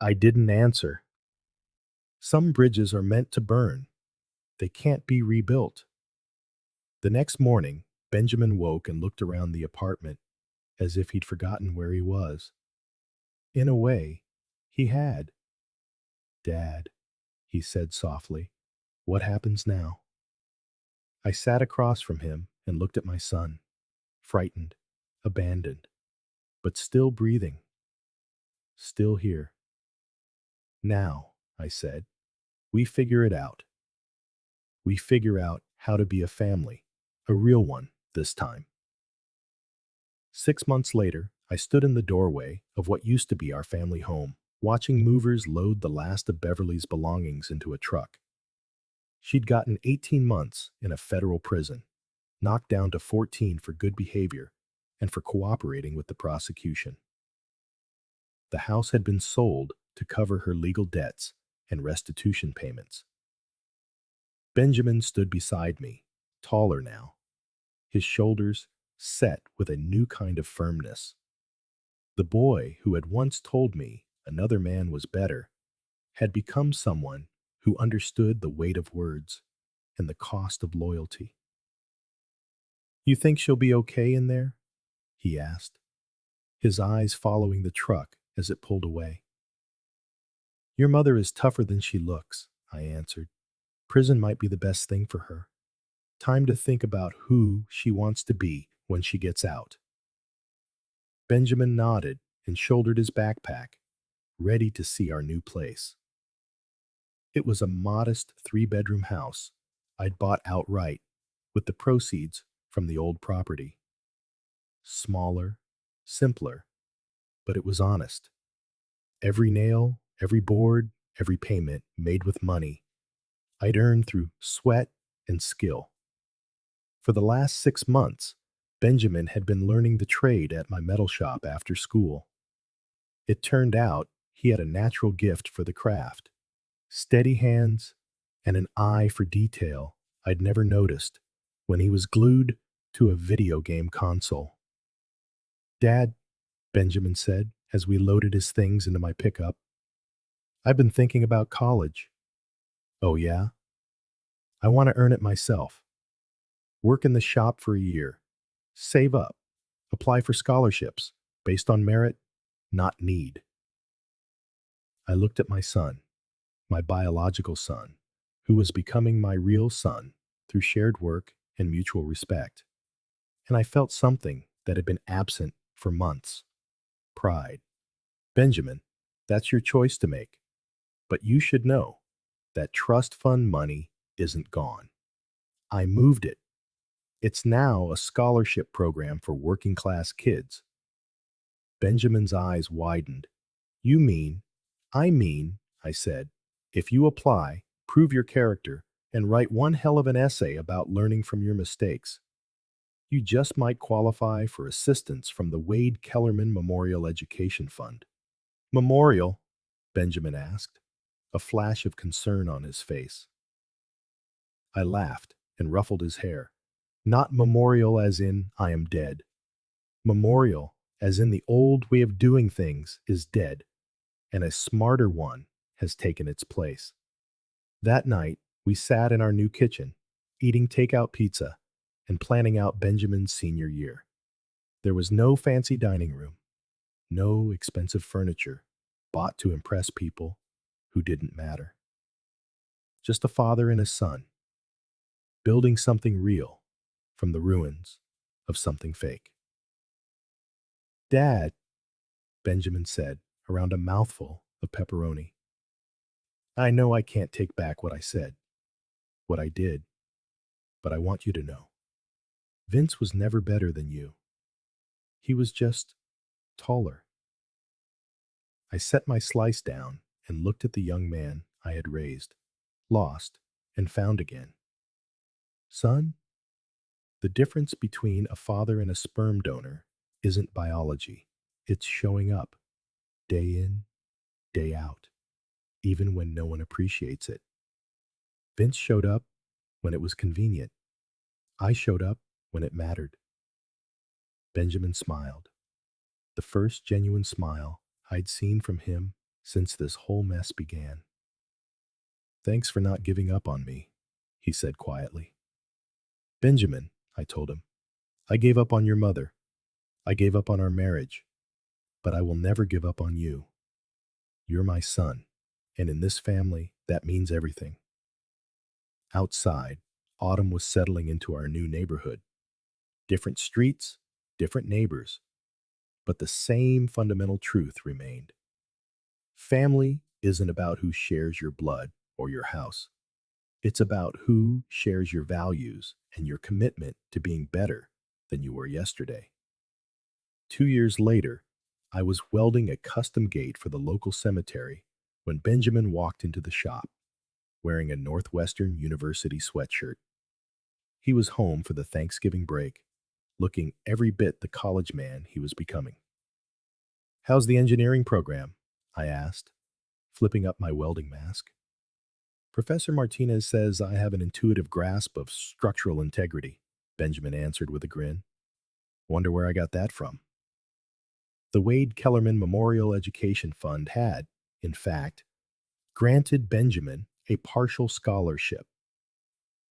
I didn't answer. Some bridges are meant to burn. They can't be rebuilt. The next morning, Benjamin woke and looked around the apartment as if he'd forgotten where he was. In a way, he had. Dad, he said softly, what happens now? I sat across from him and looked at my son, frightened, abandoned, but still breathing, still here. Now, I said, we figure it out. We figure out how to be a family, a real one this time. 6 months later, I stood in the doorway of what used to be our family home, watching movers load the last of Beverly's belongings into a truck. She'd gotten 18 months in a federal prison, knocked down to 14 for good behavior and for cooperating with the prosecution. The house had been sold to cover her legal debts and restitution payments. Benjamin stood beside me, taller now, his shoulders set with a new kind of firmness. The boy who had once told me another man was better had become someone who understood the weight of words and the cost of loyalty. You think she'll be okay in there? He asked, his eyes following the truck as it pulled away. Your mother is tougher than she looks, I answered. Prison might be the best thing for her. Time to think about who she wants to be when she gets out. Benjamin nodded and shouldered his backpack, ready to see our new place. It was a modest 3-bedroom house I'd bought outright with the proceeds from the old property. Smaller, simpler, but it was honest. Every nail, every board, every payment made with money I'd earned through sweat and skill. For the last 6 months, Benjamin had been learning the trade at my metal shop after school. It turned out he had a natural gift for the craft, steady hands, and an eye for detail I'd never noticed when he was glued to a video game console. Dad, Benjamin said as we loaded his things into my pickup, I've been thinking about college. Oh, yeah? I want to earn it myself. Work in the shop for a year. Save up. Apply for scholarships based on merit, not need. I looked at my son, my biological son, who was becoming my real son through shared work and mutual respect. And I felt something that had been absent for months. Pride. Benjamin, that's your choice to make. But you should know that trust fund money isn't gone. I moved it. It's now a scholarship program for working class kids. Benjamin's eyes widened. You mean, I said, if you apply, prove your character, and write one hell of an essay about learning from your mistakes, you just might qualify for assistance from the Wade Kellerman Memorial Education Fund. Memorial? Benjamin asked, a flash of concern on his face. I laughed and ruffled his hair. Not memorial as in I am dead. Memorial as in the old way of doing things is dead, and a smarter one has taken its place. That night, we sat in our new kitchen, eating takeout pizza and planning out Benjamin's senior year. There was no fancy dining room, no expensive furniture bought to impress people who didn't matter. Just a father and a son, building something real from the ruins of something fake. Dad, Benjamin said around a mouthful of pepperoni. I know I can't take back what I said, what I did, but I want you to know. Vince was never better than you. He was just taller. I set my slice down and looked at the young man I had raised, lost, and found again. Son, the difference between a father and a sperm donor isn't biology. It's showing up, day in, day out, even when no one appreciates it. Vince showed up when it was convenient. I showed up when it mattered. Benjamin smiled, the first genuine smile I'd seen from him since this whole mess began. Thanks for not giving up on me, he said quietly. Benjamin, I told him, I gave up on your mother. I gave up on our marriage, but I will never give up on you. You're my son, and in this family, that means everything. Outside, autumn was settling into our new neighborhood. Different streets, different neighbors, but the same fundamental truth remained. Family isn't about who shares your blood or your house. It's about who shares your values and your commitment to being better than you were yesterday. 2 years later, I was welding a custom gate for the local cemetery when Benjamin walked into the shop, wearing a Northwestern University sweatshirt. He was home for the Thanksgiving break, looking every bit the college man he was becoming. How's the engineering program? I asked, flipping up my welding mask. Professor Martinez says I have an intuitive grasp of structural integrity, Benjamin answered with a grin. Wonder where I got that from. The Wade Kellerman Memorial Education Fund had, in fact, granted Benjamin a partial scholarship,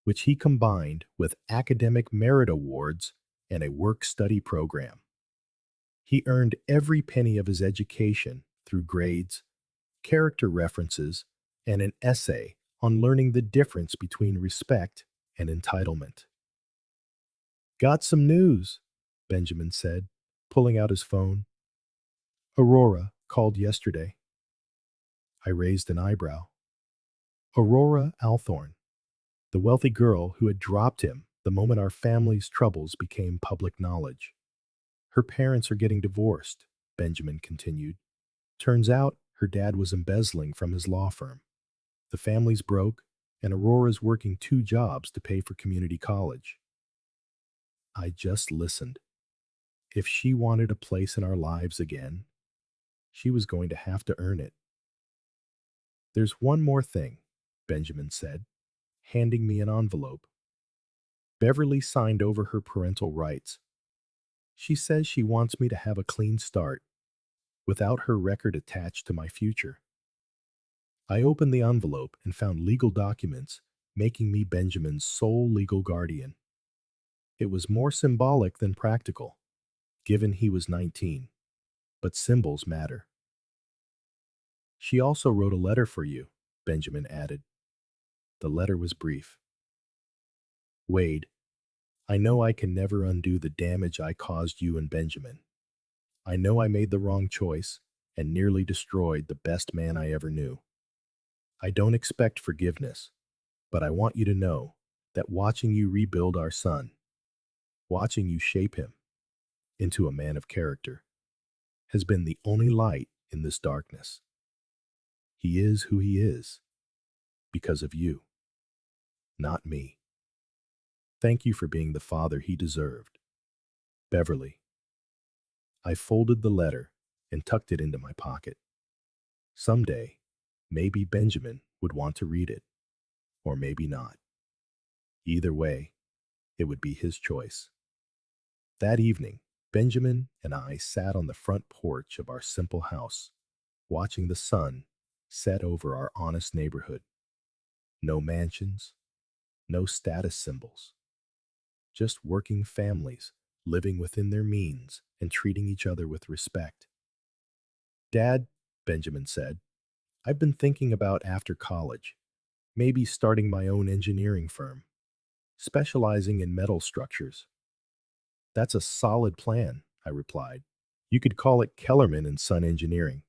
which he combined with academic merit awards and a work-study program. He earned every penny of his education through grades, character references, and an essay on learning the difference between respect and entitlement. Got some news, Benjamin said, pulling out his phone. Aurora called yesterday. I raised an eyebrow. Aurora Althorn, the wealthy girl who had dropped him the moment our family's troubles became public knowledge. Her parents are getting divorced, Benjamin continued. Turns out her dad was embezzling from his law firm. The family's broke, and Aurora's working 2 jobs to pay for community college. I just listened. If she wanted a place in our lives again, she was going to have to earn it. There's one more thing, Benjamin said, handing me an envelope. Beverly signed over her parental rights. She says she wants me to have a clean start, without her record attached to my future. I opened the envelope and found legal documents making me Benjamin's sole legal guardian. It was more symbolic than practical, given he was 19, but symbols matter. She also wrote a letter for you, Benjamin added. The letter was brief. Wade, I know I can never undo the damage I caused you and Benjamin. I know I made the wrong choice and nearly destroyed the best man I ever knew. I don't expect forgiveness, but I want you to know that watching you rebuild our son, watching you shape him into a man of character, has been the only light in this darkness. He is who he is because of you, not me. Thank you for being the father he deserved. Beverly. I folded the letter and tucked it into my pocket. Someday, maybe Benjamin would want to read it, or maybe not. Either way, it would be his choice. That evening, Benjamin and I sat on the front porch of our simple house, watching the sun set over our honest neighborhood. No mansions, no status symbols, just working families living within their means and treating each other with respect. Dad, Benjamin said, I've been thinking about after college, maybe starting my own engineering firm, specializing in metal structures. That's a solid plan, I replied. You could call it Kellerman and Son Engineering.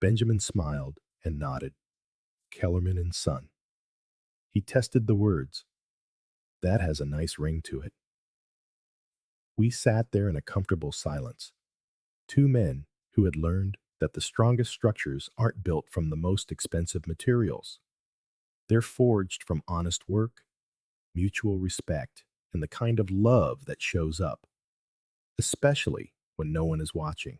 Benjamin smiled and nodded. Kellerman and Son. He tested the words. That has a nice ring to it. We sat there in a comfortable silence. 2 men who had learned that the strongest structures aren't built from the most expensive materials. They're forged from honest work, mutual respect, and the kind of love that shows up, especially when no one is watching.